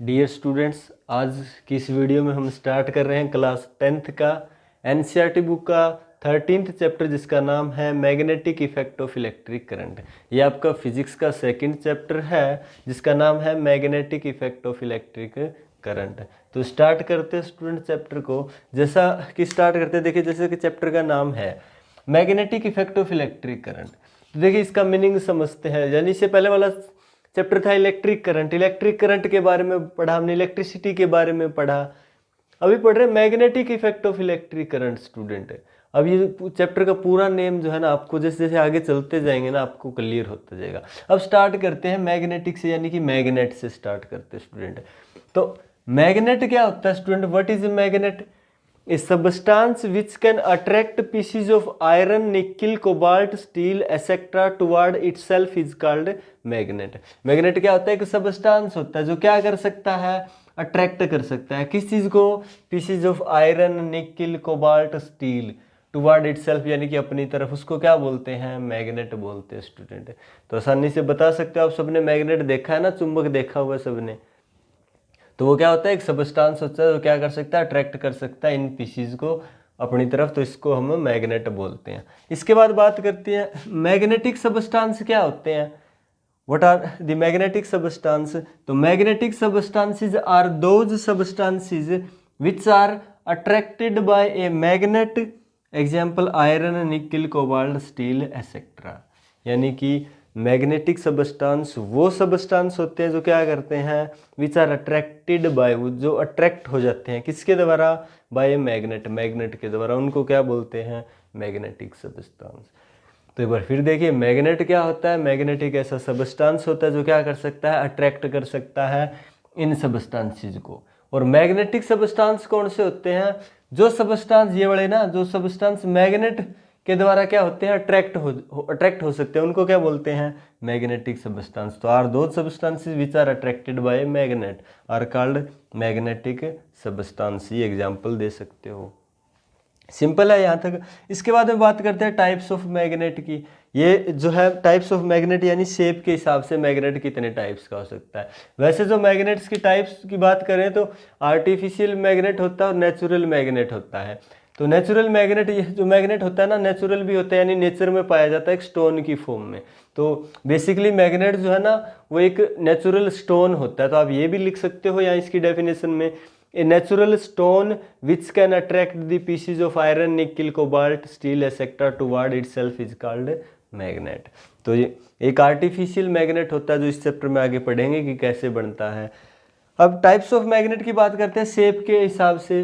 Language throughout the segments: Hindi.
डियर स्टूडेंट्स, आज की इस वीडियो में हम स्टार्ट कर रहे हैं क्लास 10th का एनसीईआरटी बुक का 13th चैप्टर, जिसका नाम है magnetic effect of electric current. ये आपका फिजिक्स का सेकंड चैप्टर है जिसका नाम है magnetic effect of electric current. तो स्टार्ट करते हैं स्टूडेंट चैप्टर को। जैसा कि स्टार्ट करते हैं, देखिए जैसे कि चैप्टर का नाम है magnetic effect of electric current. तो देखिए इसका मीनिंग समझते हैं। यानी इससे पहले वाला चैप्टर था इलेक्ट्रिक करंट। इलेक्ट्रिक करंट के बारे में पढ़ा हमने, इलेक्ट्रिसिटी के बारे में पढ़ा। अभी पढ़ रहे magnetic effect of electric current student. अब ये चैप्टर का पूरा नेम जो है ना, आपको जैसे जैसे आगे चलते जाएंगे ना आपको क्लियर होता जाएगा। अब स्टार्ट करते हैं मैग्नेटिक से, यानी कि मैग्नेट से स्टार्ट करते हैं स्टूडेंट। तो मैग्नेट क्या होता है student? What is a magnet? A substance which can attract pieces of iron, nickel, cobalt, steel, etc. toward itself is called magnet. Magnet क्या होता है? एक सबस्टांस होता है जो क्या कर सकता है? अट्रैक्ट कर सकता है किस चीज को? Pieces of iron, nickel, cobalt, steel toward itself, यानी कि अपनी तरफ। उसको क्या बोलते हैं? मैग्नेट बोलते हैं स्टूडेंट। तो आसानी से बता सकते हो आप सबने मैग्नेट देखा है ना, चुंबक देखा हुआ सबने। तो वो क्या होता है? एक सबस्टांस होता है जो क्या कर सकता है? अट्रैक्ट कर सकता है इन पीसीज को अपनी तरफ। तो इसको हम मैग्नेट बोलते हैं। इसके बाद बात करते हैं मैग्नेटिक सबस्टांस क्या होते हैं। What are the magnetic substance? तो magnetic substances are those substances which are attracted by a magnet, example iron, nickel, cobalt, steel etcetera. यानी कि मैग्नेटिक सबस्टांस वो सबस्टांस होते हैं जो क्या करते हैं? विच आर अट्रैक्टेड बाय, जो अट्रैक्ट हो जाते हैं किसके द्वारा? बाय मैग्नेट, मैग्नेट के द्वारा। उनको क्या बोलते हैं? Magnetic substance. तो एक बार फिर देखिए मैग्नेट क्या होता है। मैग्नेटिक ऐसा सबस्टांस होता है जो क्या कर सकता है? अट्रैक्ट कर सकता है इन सबस्टांसेस को। और मैग्नेटिक सबस्टांस कौन से होते हैं? जो सबस्टांस ये वाले ना, जो सबस्टांस मैग्नेट के द्वारा क्या होते हैं? अट्रैक्ट हो सकते हैं, उनको क्या बोलते हैं? Magnetic substance. तो आर दो substances which are attracted by magnet are called magnetic substance. ये एग्जांपल दे सकते हो। सिंपल है यहाँ तक। इसके बाद में बात करते हैं टाइप्स ऑफ मैग्नेट की। ये जो है टाइप्स ऑफ मैग्नेट, यानी शेप के हिसाब से मैग्नेट कितने टाइप्स का हो सकता है। वैसे जो मैग्नेट्स की टाइप्स की बात करें तो आर्टिफिशियल मैग्नेट होता है और नेचुरल मैग्नेट होता है। तो नेचुरल मैग्नेट, ये जो मैग्नेट होता है ना, नेचुरल भी होता है, यानी नेचर में पाया जाता है एक स्टोन की फॉर्म में। तो बेसिकली मैग्नेट जो है ना वो एक नेचुरल स्टोन होता है। तो आप ये भी लिख सकते हो यहाँ इसकी डेफिनेशन में, a natural stone which can attract the pieces of iron, nickel, cobalt, steel etcetera toward itself is called magnet. तो ये एक आर्टिफिशियल मैग्नेट होता है जो इस चैप्टर में आगे पढ़ेंगे कि कैसे बनता है। अब टाइप्स ऑफ मैग्नेट की बात करते हैं। शेप के हिसाब से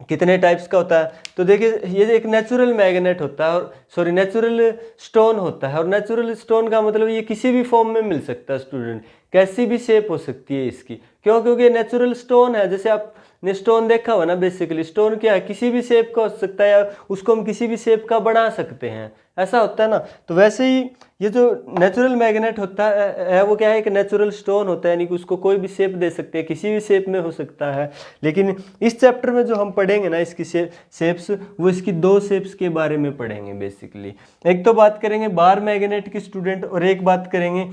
कितने टाइप्स का होता है? तो देखिए ये एक नेचुरल मैग्नेट होता है, और सॉरी नेचुरल स्टोन होता है। और नेचुरल स्टोन का मतलब ये किसी भी फॉर्म में मिल सकता है स्टूडेंट, कैसी भी शेप हो सकती है इसकी। क्यों? क्योंकि नेचुरल स्टोन है। जैसे आपने स्टोन देखा हुआ ना, बेसिकली स्टोन क्या है? किसी भी शेप का हो सकता है, या उसको हम किसी भी शेप का बना सकते हैं, ऐसा होता है ना। तो वैसे ही ये जो नेचुरल मैग्नेट होता है वो क्या है? एक नेचुरल स्टोन होता है, यानी कि उसको कोई भी शेप दे सकते हैं, किसी भी शेप में हो सकता है। लेकिन इस चैप्टर में जो हम पढ़ेंगे ना इसकी शेप्स, वो इसकी दो शेप्स के बारे में पढ़ेंगे बेसिकली। एक तो बात करेंगे बार मैग्नेट की स्टूडेंट, और एक बात करेंगे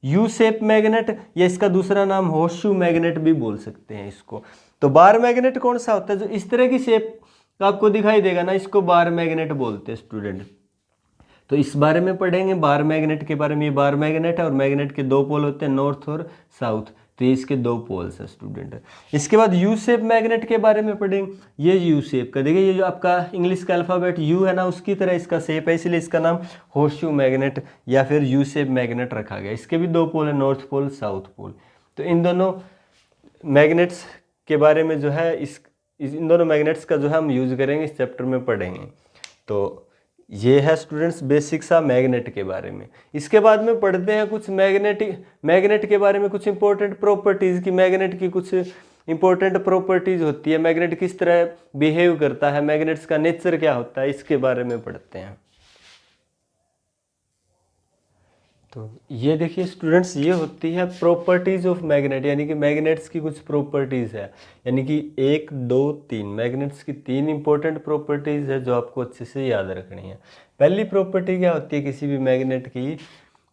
यू शेप मैग्नेट, या इसका दूसरा नाम होर्सशू मैग्नेट भी बोल सकते हैं इसको। तो बार मैग्नेट कौन सा होता है? जो इस तरह की शेप आपको दिखाई देगा ना, इसको बार मैग्नेट बोलते हैं स्टूडेंट। तो इस बारे में पढ़ेंगे बार मैग्नेट के बारे में। ये बार मैग्नेट है, और मैग्नेट के दो पोल होते हैं, नॉर्थ और साउथ। तो ये इसके दो पोल्स है स्टूडेंट। इसके बाद यू शेप मैग्नेट के बारे में पढ़ेंगे। ये यू शेप का, देखिए ये जो आपका इंग्लिश का अल्फाबेट यू है ना, उसकी तरह इसका शेप है, इसलिए इसका नाम होर्सशू मैग्नेट या फिर यू शेप मैग्नेट रखा गया। इसके भी दो पोल है, नॉर्थ पोल, साउथ पोल। तो इन दोनों मैग्नेट्स के बारे में जो है इन दोनों मैग्नेट्स का जो है हम यूज करेंगे, इस चैप्टर में पढ़ेंगे। तो ये है स्टूडेंट्स बेसिक सा मैग्नेट के बारे में। इसके बाद में पढ़ते हैं कुछ मैग्नेट के बारे में, कुछ इंपॉर्टेंट प्रॉपर्टीज की। मैग्नेट की कुछ इंपॉर्टेंट प्रॉपर्टीज होती है, मैग्नेट किस तरह बिहेव करता है, मैग्नेट्स का नेचर क्या होता है, इसके बारे में पढ़ते हैं। तो ये देखिए स्टूडेंट्स, ये होती है प्रॉपर्टीज ऑफ मैग्नेट, यानी कि मैग्नेट्स की कुछ प्रॉपर्टीज है। यानी कि 1, 2, 3 मैग्नेट्स की 3 इंपॉर्टेंट प्रॉपर्टीज है जो आपको अच्छे से याद रखनी है। पहली प्रॉपर्टी क्या होती है किसी भी मैग्नेट की?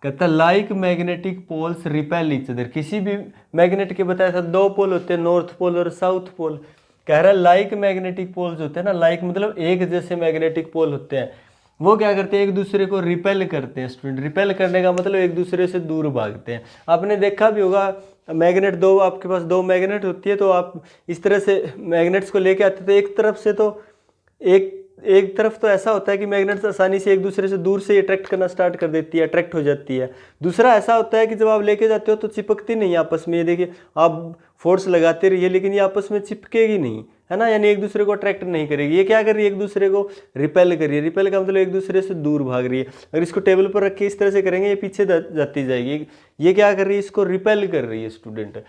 कहता like magnetic poles repel each other. किसी भी मैग्नेट के बताया था दो पोल होते हैं, नॉर्थ पोल और साउथ पोल। कह रहा है लाइक मैग्नेटिक पोल्स होते हैं ना, लाइक मतलब एक जैसे मैग्नेटिक पोल होते हैं, वो क्या करते हैं एक दूसरे को रिपेल करते हैं। स्टूडेंट, रिपेल करने का मतलब एक दूसरे से दूर भागते हैं। आपने देखा भी होगा मैग्नेट, दो आपके पास दो मैग्नेट होती है तो आप इस तरह से मैग्नेट्स को लेके आते, तो एक तरफ से तो एक तरफ तो ऐसा होता है कि मैग्नेट्स आसानी से एक दूसरे से दूर से अट्रैक्ट करना स्टार्ट कर देती है, अट्रैक्ट हो जाती है। दूसरा ऐसा होता है कि जब आप लेके जाते हो तो चिपकती नहीं आपस में। ये देखिए, आप फोर्स लगाते रहिए लेकिन ये आपस में चिपकेगी नहीं, है ना, यानी एक दूसरे को अट्रैक्ट नहीं करेगी। ये क्या कर रही है, एक दूसरे को रिपेल कर रही है। रिपेल का मतलब एक दूसरे से दूर भाग रही है। अगर इसको टेबल पर रख के इस तरह से करेंगे ये पीछे जाती जाएगी। ये क्या कर रही है, इसको रिपेल कर रही है स्टूडेंट।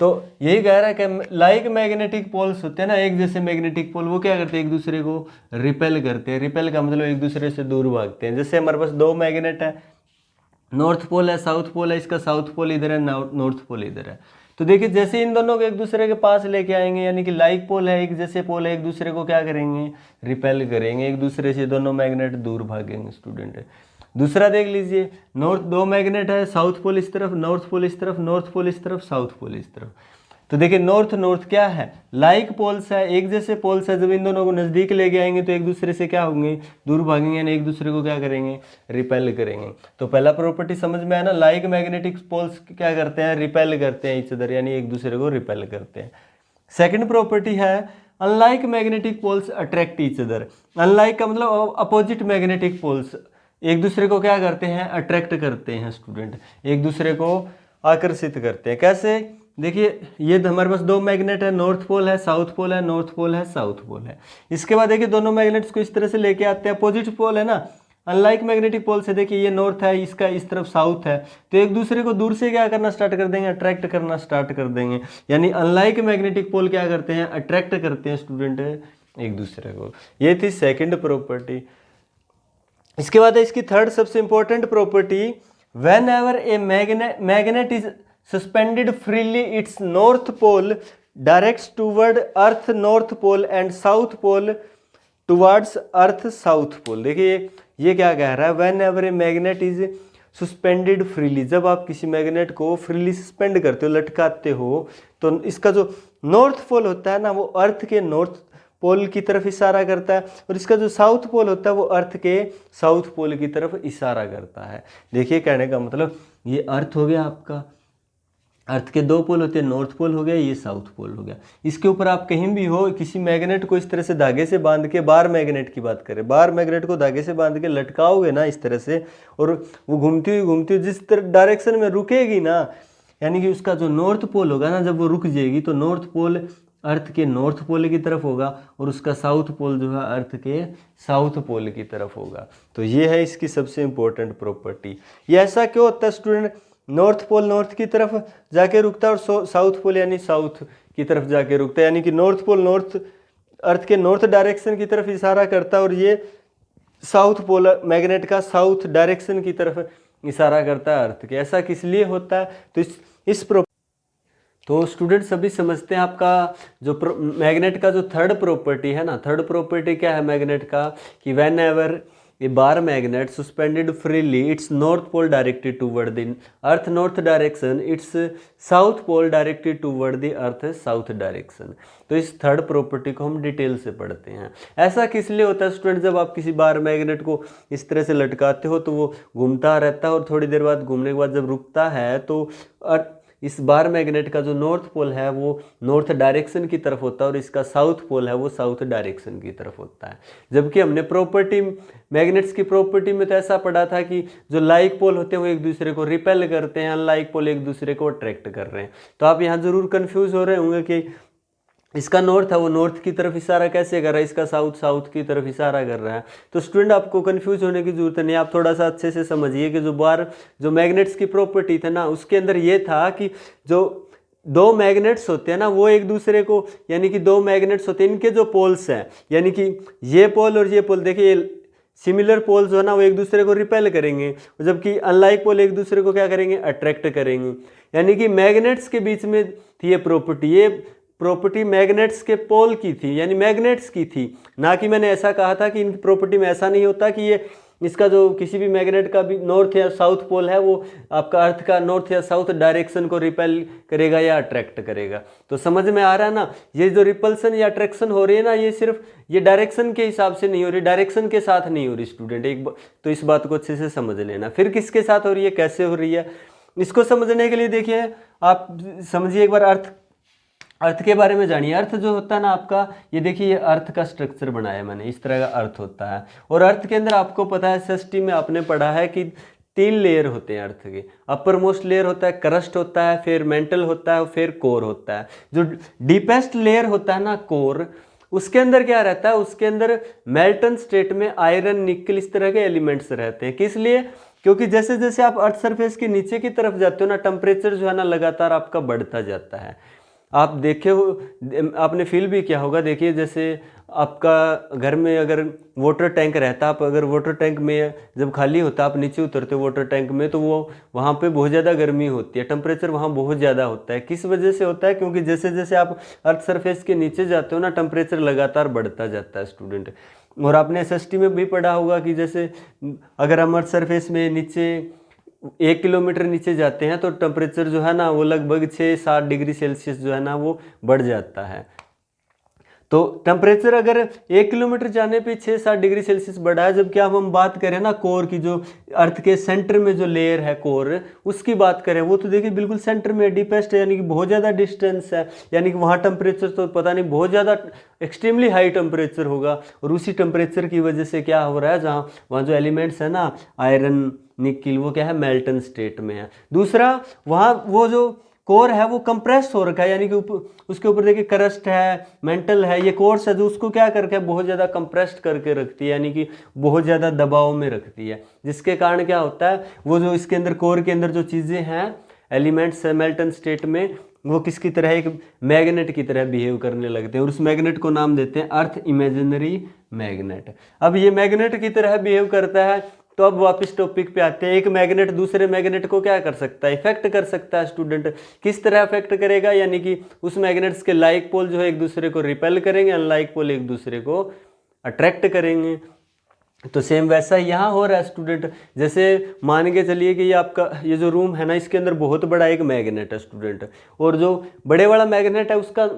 तो यही कह रहा है कि लाइक मैग्नेटिक पोल्स होते हैं ना, एक जैसे मैग्नेटिक पोल, वो क्या करते हैं एक दूसरे को रिपेल करते हैं। रिपेल का मतलब एक दूसरे से दूर भागते हैं। जैसे हमारे पास दो मैग्नेट है, नॉर्थ पोल है, साउथ पोल है, इसका साउथ पोल इधर है, नॉर्थ पोल इधर है। तो देखिए जैसे इन दोनों को एक दूसरे के पास लेके आएंगे, यानी कि लाइक पोल है, एक जैसे पोल है, एक दूसरे को क्या करेंगे, रिपेल करेंगे, एक दूसरे से दोनों मैग्नेट दूर भागेंगे स्टूडेंट। दूसरा देख लीजिए, नॉर्थ दो मैग्नेट है, साउथ पोल इस तरफ, नॉर्थ पोल इस तरफ, नॉर्थ पोल इस तरफ, साउथ पोल इस तरफ। तो देखिए नॉर्थ क्या है, लाइक पोल्स है, एक जैसे पोल्स है। जब इन दोनों को नज़दीक लेके आएंगे तो एक दूसरे से क्या होंगे, दूर भागेंगे, यानी एक दूसरे को क्या करेंगे, रिपेल करेंगे। तो पहला प्रॉपर्टी समझ में आया ना, लाइक मैग्नेटिक पोल्स क्या करते हैं, रिपेल करते हैं ईच अदर, यानी एक दूसरे को रिपेल करते हैं। सेकेंड प्रॉपर्टी है unlike magnetic poles attract each other. Unlike का मतलब अपोजिट मैग्नेटिक पोल्स एक दूसरे को क्या करते हैं, अट्रैक्ट करते हैं स्टूडेंट, एक दूसरे को आकर्षित करते हैं। कैसे, देखिए ये हमारे पास दो मैग्नेट है, नॉर्थ पोल है, साउथ पोल है, नॉर्थ पोल है, साउथ पोल है। इसके बाद देखिए दोनों मैग्नेट्स को इस तरह से लेके आते हैं, अपोजिट पोल है ना, अनलाइक मैग्नेटिक पोल से देखिए ये नॉर्थ है, इसका इस तरफ साउथ है, तो एक दूसरे को दूर से क्या करना स्टार्ट कर देंगे, अट्रैक्ट करना स्टार्ट कर देंगे। यानी अनलाइक मैग्नेटिक पोल क्या करते हैं, अट्रैक्ट करते हैं स्टूडेंट एक दूसरे को। ये थी सेकेंड प्रॉपर्टी। इसके बाद है इसकी थर्ड सबसे important property, whenever a magnet is suspended freely its north pole directs toward earth north pole and south pole towards earth south pole. देखिए ये क्या कह रहा है, whenever a magnet is suspended freely, जब आप किसी मैग्नेट को फ्रीली सस्पेंड करते हो, लटकाते हो, तो इसका जो नॉर्थ पोल होता है ना वो अर्थ के नॉर्थ पोल की तरफ इशारा करता है, और इसका जो साउथ पोल होता है वो अर्थ के साउथ पोल की तरफ इशारा करता है। देखिए कहने का मतलब, ये अर्थ हो गया आपका, अर्थ के दो पोल होते हैं, नॉर्थ पोल हो गया, ये साउथ पोल हो गया। इसके ऊपर आप कहीं भी हो, किसी मैग्नेट को इस तरह से धागे से बांध के, बार मैग्नेट की बात करें, बार मैग्नेट को धागे से बांध के लटकाओगे ना इस तरह से, और वो घूमती हुई जिस तरह डायरेक्शन में रुकेगी ना, यानी कि उसका जो नॉर्थ पोल होगा ना, जब वो रुक जाएगी तो नॉर्थ पोल अर्थ के नॉर्थ पोल की तरफ होगा, और उसका साउथ पोल जो है अर्थ के साउथ पोल की तरफ होगा। तो ये है इसकी सबसे इंपॉर्टेंट प्रॉपर्टी। ये ऐसा क्यों होता है स्टूडेंट, नॉर्थ पोल नॉर्थ की तरफ जाके रुकता है और साउथ पोल यानी साउथ की तरफ जाके रुकता है, यानी कि नॉर्थ पोल नॉर्थ अर्थ के नॉर्थ डायरेक्शन की तरफ इशारा करता है, और ये साउथ पोल मैग्नेट का साउथ डायरेक्शन की तरफ इशारा करता है अर्थ के। ऐसा किस लिए होता है, तो इस तो स्टूडेंट सभी समझते हैं आपका जो मैग्नेट का जो थर्ड प्रॉपर्टी है ना, थर्ड प्रॉपर्टी क्या है मैग्नेट का, कि whenever a bar magnet suspended freely its north pole directed toward the earth north direction, its south pole directed toward the earth south direction. तो इस थर्ड प्रॉपर्टी को हम डिटेल से पढ़ते हैं। ऐसा किस लिए होता है स्टूडेंट, जब आप किसी बार मैग्नेट को इस तरह से लटकाते हो तो वो घूमता रहता है, और थोड़ी देर बाद घूमने के बाद जब रुकता है तो इस बार मैग्नेट का जो नॉर्थ पोल है वो नॉर्थ डायरेक्शन की तरफ होता है, और इसका साउथ पोल है वो साउथ डायरेक्शन की तरफ होता है। जबकि हमने प्रॉपर्टी मैग्नेट्स की प्रॉपर्टी में तो ऐसा पढ़ा था कि जो लाइक पोल होते हैं वो एक दूसरे को रिपेल करते हैं, अनलाइक पोल एक दूसरे को अट्रैक्ट कर रहे हैं। तो आप यहाँ जरूर कंफ्यूज हो रहे होंगे कि इसका नॉर्थ है वो नॉर्थ की तरफ इशारा कैसे कर रहा है, इसका साउथ साउथ की तरफ इशारा कर रहा है। तो स्टूडेंट आपको कंफ्यूज होने की जरूरत नहीं, आप थोड़ा सा अच्छे से समझिए कि जो मैग्नेट्स की प्रॉपर्टी था ना, उसके अंदर ये था कि जो दो मैग्नेट्स होते हैं ना वो एक दूसरे को, यानी कि दो मैग्नेट्स होते हैं, इनके जो पोल्स हैं, यानी कि ये पोल और ये पोल, देखिए सिमिलर पोल्स जो है ना वो एक दूसरे को रिपेल करेंगे, जबकि अनलाइक पोल एक दूसरे को क्या करेंगे, अट्रैक्ट करेंगे। यानी कि मैग्नेट्स के बीच में थी ये प्रॉपर्टी मैग्नेट्स के पोल की थी, यानी मैग्नेट्स की थी, ना कि मैंने ऐसा कहा था कि इनकी प्रॉपर्टी में ऐसा नहीं होता कि ये इसका जो किसी भी मैग्नेट का भी नॉर्थ या साउथ पोल है वो आपका अर्थ का नॉर्थ या साउथ डायरेक्शन को रिपेल करेगा या अट्रैक्ट करेगा। तो समझ में आ रहा है ना, ये जो रिपल्सन या अट्रैक्शन हो रही है ना, ये सिर्फ ये डायरेक्शन के हिसाब से नहीं हो रही, डायरेक्शन के साथ नहीं हो रही स्टूडेंट। तो इस बात को अच्छे से समझ लेना। फिर किसके साथ हो रही है, कैसे हो रही है, इसको समझने के लिए देखिए आप समझिए एक बार अर्थ के बारे में जानिए। अर्थ जो होता है ना आपका, ये देखिए ये अर्थ का स्ट्रक्चर बनाया मैंने, इस तरह का अर्थ होता है। और अर्थ के अंदर आपको पता है एसएसटी में आपने पढ़ा है कि 3 लेयर होते हैं अर्थ के। अपर मोस्ट लेयर होता है क्रस्ट होता है, फिर मेंटल होता है, फिर कोर होता है। जो डीपेस्ट लेयर होता है ना कोर, उसके अंदर क्या रहता है, उसके अंदर मेल्टन स्टेट में आयरन निकल इस तरह के एलिमेंट्स रहते हैं। किस लिए, क्योंकि जैसे जैसे आप अर्थ सरफेस के नीचे की तरफ जाते हो ना, टेम्परेचर जो है ना लगातार आपका बढ़ता जाता है। आप देखे हो, आपने फील भी किया होगा, देखिए जैसे आपका घर में अगर वाटर टैंक रहता, आप अगर वाटर टैंक में जब खाली होता आप नीचे उतरते हो वाटर टैंक में, तो वो वहाँ पे बहुत ज़्यादा गर्मी होती है, टेम्परेचर वहाँ बहुत ज़्यादा होता है। किस वजह से होता है, क्योंकि जैसे जैसे आप अर्थ सरफेस के नीचे जाते हो ना, टेम्परेचर लगातार बढ़ता जाता है स्टूडेंट। और आपने एसएसटी में भी पढ़ा होगा कि जैसे अगर हम अर्थ सरफेस में नीचे 1 किलोमीटर नीचे जाते हैं तो टेम्परेचर जो है ना वो लगभग 6-7 डिग्री सेल्सियस जो है ना वो बढ़ जाता है। तो टेम्परेचर अगर 1 किलोमीटर जाने पे 6-7 डिग्री सेल्सियस बढ़ा है, जबकि अब हम बात करें ना कोर की, जो अर्थ के सेंटर में जो लेयर है कोर, उसकी बात करें, वो तो देखिए बिल्कुल सेंटर में डीपेस्ट है, यानी कि बहुत ज़्यादा डिस्टेंस है, यानी कि वहाँ टेम्परेचर तो पता नहीं बहुत ज़्यादा एक्सट्रीमली हाई टेम्परेचर होगा। और उसी टेम्परेचर की वजह से क्या हो रहा है, जहाँ वहाँ जो एलिमेंट्स है ना आयरन निकिल, वो क्या है, मेल्टन स्टेट में है। दूसरा, वहाँ वो जो कोर है वो कंप्रेस हो रखा है, यानी कि उसके ऊपर देखिए क्रस्ट है, मेंटल है, ये कोर्स है जो उसको क्या करके बहुत ज़्यादा कंप्रेस्ड करके रखती है, यानी कि बहुत ज़्यादा दबाव में रखती है। जिसके कारण क्या होता है, वो जो इसके अंदर कोर के अंदर जो चीज़ें हैं एलिमेंट्स है मेल्टन स्टेट में, वो किसकी तरह, एक मैग्नेट की तरह बिहेव करने लगते हैं। और उस मैग्नेट को नाम देते हैं अर्थ इमेजिनरी मैग्नेट। अब ये मैग्नेट की तरह बिहेव करता है, तो अब वापस टॉपिक पे आते हैं। एक मैग्नेट दूसरे मैग्नेट को क्या कर सकता है, इफेक्ट कर सकता है स्टूडेंट। किस तरह इफेक्ट करेगा, यानी कि उस मैग्नेट्स के लाइक पोल जो है एक दूसरे को रिपेल करेंगे, अनलाइक पोल एक दूसरे को अट्रैक्ट करेंगे। तो सेम वैसा यहाँ हो रहा है स्टूडेंट। जैसे मान के चलिए कि ये आपका ये जो रूम है ना, इसके अंदर बहुत बड़ा एक मैग्नेट है स्टूडेंट, और जो बड़े वाला मैग्नेट है उसका,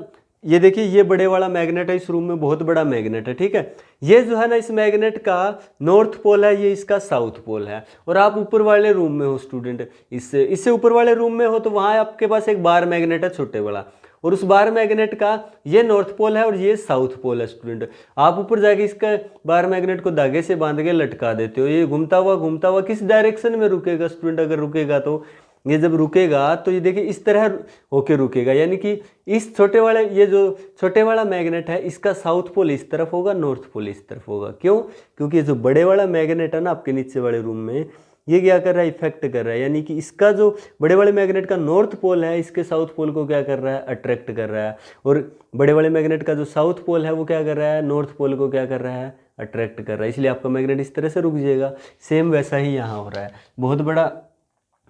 ये देखिए ये बड़े वाला मैग्नेट है, इस रूम में बहुत बड़ा मैग्नेट है, ठीक है। ये जो है ना इस मैग्नेट का नॉर्थ पोल है, ये इसका साउथ पोल है। और आप ऊपर वाले रूम में हो स्टूडेंट, इससे ऊपर वाले रूम में हो, तो वहाँ आपके पास एक बार मैग्नेट है छोटे वाला, और उस बार मैग्नेट का ये नॉर्थ पोल है और ये साउथ पोल है स्टूडेंट। आप ऊपर जाके इसका बार मैग्नेट को धागे से बांध के लटका देते हो, ये घूमता हुआ किस डायरेक्शन में रुकेगा स्टूडेंट, अगर रुकेगा तो ये जब रुकेगा तो ये देखिए इस तरह होके रुकेगा, यानी कि इस छोटे वाले, ये जो छोटे वाला मैग्नेट है इसका साउथ पोल इस तरफ होगा, नॉर्थ पोल इस तरफ होगा। क्यों, क्योंकि जो बड़े वाला मैग्नेट है ना आपके नीचे वाले रूम में, ये क्या कर रहा है, इफेक्ट कर रहा है, यानी कि इसका जो बड़े वाले मैग्नेट का नॉर्थ पोल है इसके साउथ पोल को क्या कर रहा है, अट्रैक्ट कर रहा है। और बड़े वाले मैग्नेट का जो साउथ पोल है वो क्या कर रहा है, नॉर्थ पोल को क्या कर रहा है, अट्रैक्ट कर रहा है। इसलिए आपका मैग्नेट इस तरह से रुक जाएगा। सेम वैसा ही यहाँ हो रहा है, बहुत बड़ा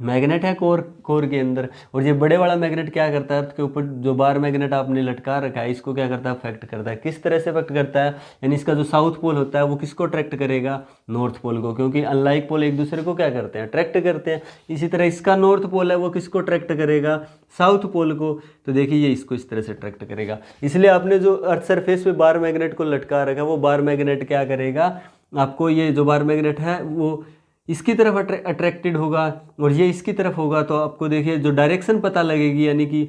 मैग्नेट है कोर के अंदर, और ये बड़े वाला मैग्नेट क्या करता है, उसके ऊपर जो बार मैग्नेट आपने लटका रखा है इसको क्या करता है, अफेक्ट करता है। किस तरह से अफेक्ट करता है, यानी इसका जो साउथ पोल होता है वो किसको अट्रैक्ट करेगा, नॉर्थ पोल को, क्योंकि अनलाइक पोल एक दूसरे को क्या करते हैं, अट्रैक्ट करते हैं। इसी तरह इसका नॉर्थ पोल है वो किसको अट्रैक्ट करेगा, साउथ पोल को। तो देखिए ये इसको इस तरह से अट्रैक्ट करेगा। इसलिए आपने जो अर्थ सरफेस पे बार मैग्नेट को लटका रखा है, वो बार मैग्नेट क्या करेगा, आपको ये जो बार मैग्नेट है वो इसकी तरफ अट्रैक्टेड होगा, और ये इसकी तरफ होगा। तो आपको देखिए जो डायरेक्शन पता लगेगी, यानी कि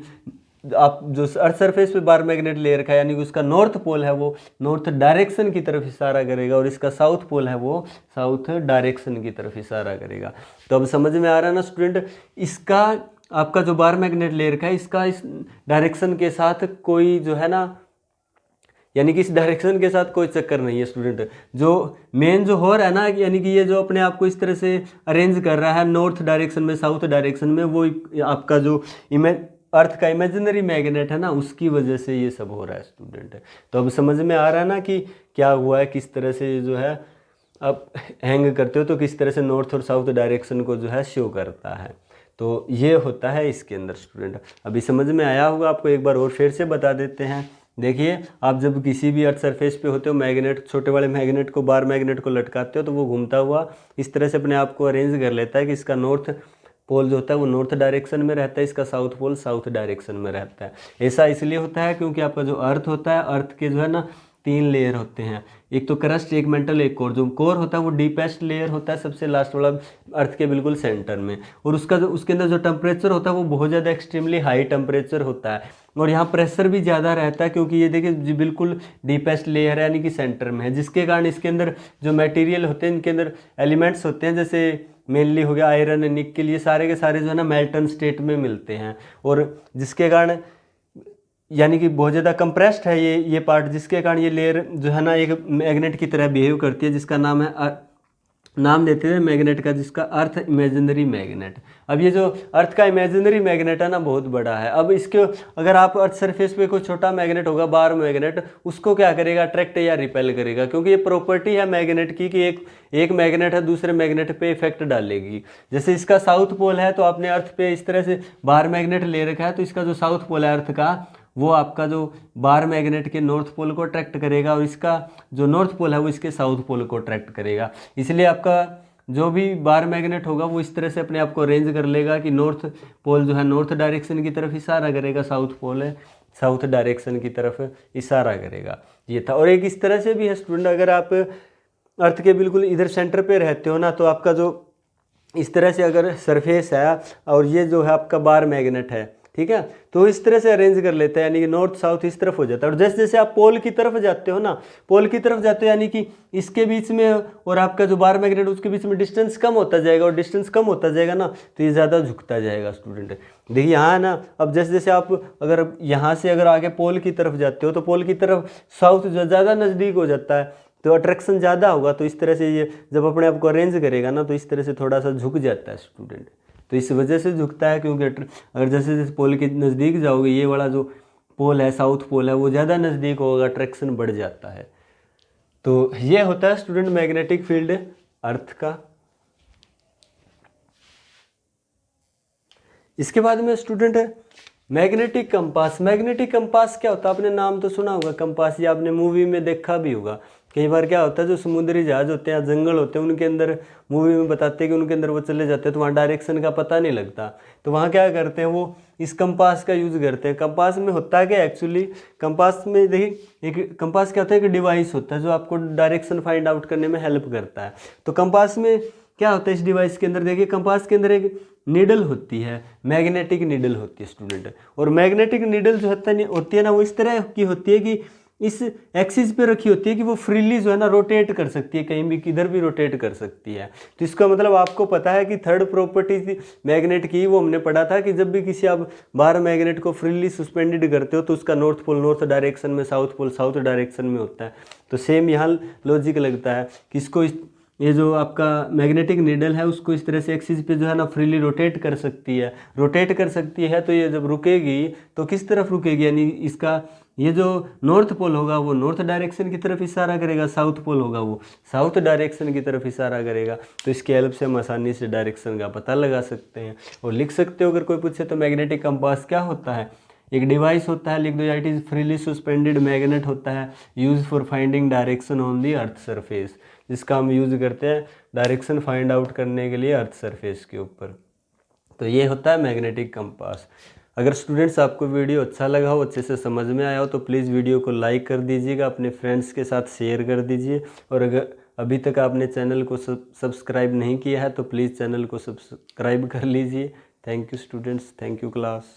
आप जो अर्थ सरफेस पे बार मैग्नेट ले रखा है, यानी कि उसका नॉर्थ पोल है वो नॉर्थ डायरेक्शन की तरफ इशारा करेगा, और इसका साउथ पोल है वो साउथ डायरेक्शन की तरफ इशारा करेगा। तो अब समझ में आ रहा है ना स्टूडेंट, इसका आपका जो बार मैग्नेट ले रखा है इसका इस डायरेक्शन के साथ कोई जो है ना, यानी कि इस डायरेक्शन के साथ कोई चक्कर नहीं है स्टूडेंट। जो मेन जो हो रहा है ना, यानी कि ये जो अपने आप को इस तरह से अरेंज कर रहा है नॉर्थ डायरेक्शन में, साउथ डायरेक्शन में, वो आपका जो अर्थ का इमेजिनरी मैग्नेट है ना, उसकी वजह से ये सब हो रहा है स्टूडेंट। तो अब समझ में आ रहा है ना कि क्या हुआ है, किस तरह से जो है आप हैंग करते हो तो किस तरह से नॉर्थ और साउथ डायरेक्शन को जो है शो करता है। तो ये होता है इसके अंदर स्टूडेंट। अभी समझ में आया होगा आपको, एक बार और फिर से बता देते हैं देखिए आप जब किसी भी अर्थ सरफेस पे होते हो, मैग्नेट, छोटे वाले मैग्नेट को, बार मैग्नेट को लटकाते हो, तो वो घूमता हुआ इस तरह से अपने आप को अरेंज कर लेता है कि इसका नॉर्थ पोल जो होता है वो नॉर्थ डायरेक्शन में रहता है, इसका साउथ पोल साउथ डायरेक्शन में रहता है। ऐसा इसलिए होता है क्योंकि आपका जो अर्थ होता है, अर्थ के जो है ना 3 लेयर होते हैं, एक तो क्रस्ट, एक मेंटल, एक कोर। जो कोर होता है वो डीपेस्ट लेयर होता है, सबसे लास्ट वाला अर्थ के बिल्कुल सेंटर में, और उसका जो उसके अंदर जो टेम्परेचर होता है वो बहुत ज़्यादा एक्सट्रीमली हाई टेम्परेचर होता है, और यहाँ प्रेशर भी ज़्यादा रहता है, क्योंकि ये देखिए जी बिल्कुल डीपेस्ट लेयर है यानी कि सेंटर में है, जिसके कारण इसके अंदर जो मटेरियल होते हैं, इनके अंदर एलिमेंट्स होते हैं, जैसे मेनली हो गया आयरन, निकल, ये सारे के सारे जो है ना मेल्टन स्टेट में मिलते हैं, और जिसके कारण यानी कि बहुत ज़्यादा कंप्रेस्ड है ये पार्ट, जिसके कारण ये लेयर जो है ना एक मैग्नेट की तरह बिहेव करती है, जिसका नाम है नाम देते हैं मैग्नेट का, जिसका अर्थ इमेजिनरी मैग्नेट। अब ये जो अर्थ का इमेजिनरी मैग्नेट है ना बहुत बड़ा है। अब इसके अगर आप अर्थ सरफेस पे कोई छोटा मैग्नेट होगा, बार मैग्नेट, उसको क्या करेगा, अट्रैक्ट या रिपेल करेगा, क्योंकि ये प्रॉपर्टी है मैग्नेट की कि एक मैग्नेट है दूसरे मैग्नेट पे इफेक्ट डालेगी। जैसे इसका साउथ पोल है तो आपने अर्थ पे इस तरह से बार मैग्नेट ले रखा है, तो इसका जो साउथ पोल है अर्थ का, वो आपका जो बार मैग्नेट के नॉर्थ पोल को अट्रैक्ट करेगा, और इसका जो नॉर्थ पोल है वो इसके साउथ पोल को अट्रैक्ट करेगा। इसलिए आपका जो भी बार मैग्नेट होगा वो इस तरह से अपने आप को अरेंज कर लेगा कि नॉर्थ पोल जो है नॉर्थ डायरेक्शन की तरफ इशारा करेगा, साउथ पोल है साउथ डायरेक्शन की तरफ इशारा करेगा। ये था। और एक इस तरह से भी है स्टूडेंट, अगर आप अर्थ के बिल्कुल इधर सेंटर पे रहते हो ना, तो आपका जो इस तरह से अगर सरफेस है और ये जो है आपका बार मैग्नेट है, ठीक है, तो इस तरह से अरेंज कर लेता है, यानी कि नॉर्थ साउथ इस तरफ हो जाता है। और जैसे जैसे आप पोल की तरफ जाते हो ना, पोल की तरफ जाते हो यानी कि इसके बीच में और आपका जो बार मैग्नेट उसके बीच में डिस्टेंस कम होता जाएगा, और डिस्टेंस कम होता जाएगा ना तो ये ज़्यादा झुकता जाएगा स्टूडेंट। देखिए यहाँ है ना, अब जैसे जैसे आप अगर यहाँ से अगर आगे पोल की तरफ जाते हो तो पोल की तरफ साउथ ज़्यादा नज़दीक हो जाता है, तो अट्रैक्शन ज़्यादा होगा, तो इस तरह से ये जब अपने आप को अरेंज करेगा ना तो इस तरह से थोड़ा सा झुक जाता है स्टूडेंट। तो इस वजह से झुकता है, क्योंकि अगर जैसे जैसे पोल के नज़दीक जाओगे, ये वाला जो पोल है साउथ पोल है वो ज़्यादा नज़दीक होगा, अट्रैक्शन बढ़ जाता है। तो ये होता है स्टूडेंट मैग्नेटिक फील्ड अर्थ का। इसके बाद में student magnetic compass. Magnetic compass क्या होता है, आपने नाम तो सुना होगा कंपास, ये आपने मूवी में देखा भी होगा। कई बार क्या होता है, जो समुद्री जहाज होते हैं, जंगल होते हैं, उनके अंदर मूवी में बताते हैं कि उनके अंदर वो चले जाते हैं तो वहाँ डायरेक्शन का पता नहीं लगता, तो वहाँ क्या करते हैं, वो इस कंपास का यूज़ करते हैं। कंपास में होता है क्या एक्चुअली, कंपास में देखिए एक कंपास क्या होता है, एक डिवाइस होता है जो आपको डायरेक्शन फाइंड आउट करने में हेल्प करता है। तो कंपास में क्या होता है, इस डिवाइस के अंदर देखिए, कंपास के अंदर एक नीडल होती है, मैग्नेटिक नीडल होती है स्टूडेंट। और मैग्नेटिक नीडल जो होती है ना, वो इस तरह की होती है कि इस एक्सिस पे रखी होती है कि वो फ्रीली जो है ना रोटेट कर सकती है, कहीं भी किधर भी रोटेट कर सकती है। तो इसका मतलब आपको पता है कि थर्ड प्रॉपर्टी थी मैग्नेट की, वो हमने पढ़ा था कि जब भी किसी आप बार मैग्नेट को फ्रीली सस्पेंडेड करते हो तो उसका नॉर्थ पोल नॉर्थ डायरेक्शन में, साउथ पोल साउथ डायरेक्शन में होता है। तो सेम यहाँ लॉजिक लगता है कि इसको ये जो आपका मैग्नेटिक नीडल है उसको इस तरह से एक्सिस पे जो है ना फ्रीली रोटेट कर सकती है, रोटेट कर सकती है। तो ये जब रुकेगी तो किस तरफ रुकेगी, यानी इसका ये जो नॉर्थ पोल होगा वो नॉर्थ डायरेक्शन की तरफ इशारा करेगा, साउथ पोल होगा वो साउथ डायरेक्शन की तरफ इशारा करेगा। तो इसकी हेल्प से हम आसानी से डायरेक्शन का पता लगा सकते हैं और लिख सकते हो। अगर कोई पूछे तो मैग्नेटिक कंपास क्या होता है, एक डिवाइस होता है, लिख दो, it is freely suspended magnet होता है, use for finding direction on the earth surface, जिसका हम यूज़ करते हैं डायरेक्शन फाइंड आउट करने के लिए अर्थ सरफेस के ऊपर। तो ये होता है मैग्नेटिक कंपास। अगर स्टूडेंट्स आपको वीडियो अच्छा लगा हो, अच्छे से समझ में आया हो, तो प्लीज़ वीडियो को लाइक कर दीजिएगा, अपने फ्रेंड्स के साथ शेयर कर दीजिए। और अगर अभी तक आपने चैनल को सब्सक्राइब नहीं किया है तो प्लीज़ चैनल को सब्सक्राइब कर लीजिए। Thank you students, thank you class.